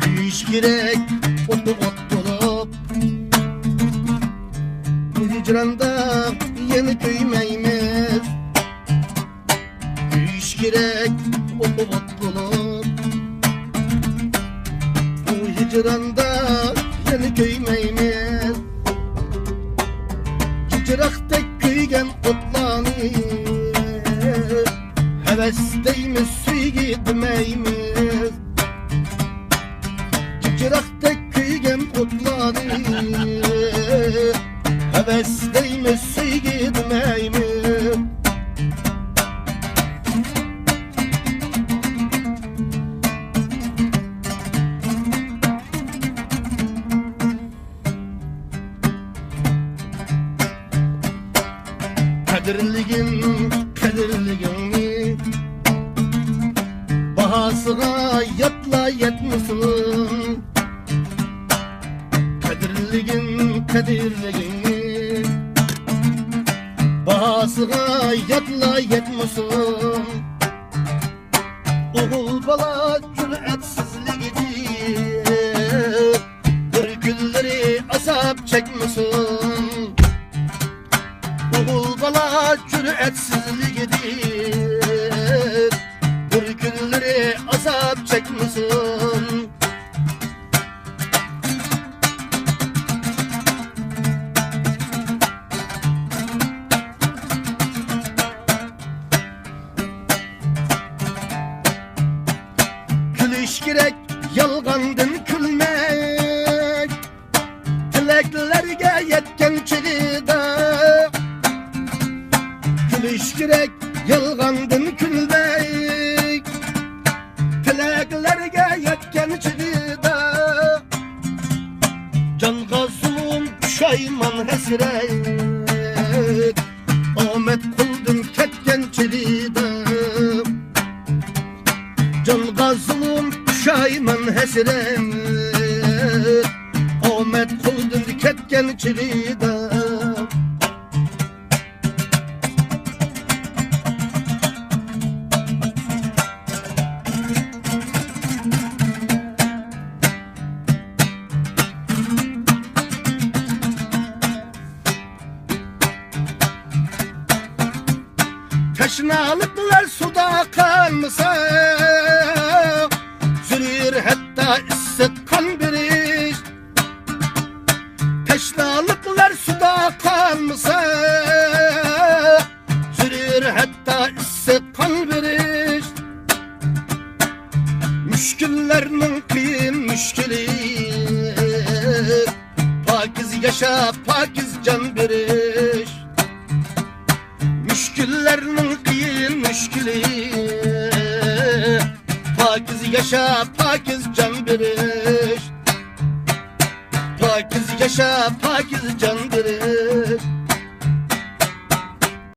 Kuyuş gerek otu ot bulup hicranda yeni köymeymiz. Kuyuş gerek otu ot bulup bu hicranda yeni köymeymiz. Hicrakta köygen otlanı hevesteymiz suy gitmeymiz. Hicrakta köygen otlanı hevesteymiz suy gitmeymiz. Kadirligin bahasına yatla yetmesin. Kadirligin bahasına yatla yetmesin. Oğul bala cüreetsizligidir, bir günleri azap çekmesin. Oğul bala cüreetsizligidir, bir günleri azap çekmesin. Gülüş gerek yalgandın külmek, tileklerge yetken çilide. Gülüş gerek yalgandın külmek, tileklerge yetken çilide. Canga zulüm püşayman hesret, Ahmet kıldın ketken çilide. Canga zulüm püşayman hesret, Ahmet kıldın ketken çilide. Teşnalıklar suda kalmasa, sürür hatta isset kan biriş. Teşnalıklar suda kalmasa, sürür hatta isset kan biriş. Müşküllerinin kıyın müşkili, pakiz yaşa pakiz can biriş. Müşküllerinin kıyın müşkili, pakiz yaşa pakiz can biriş. Pakiz yaşa pakiz can biriş.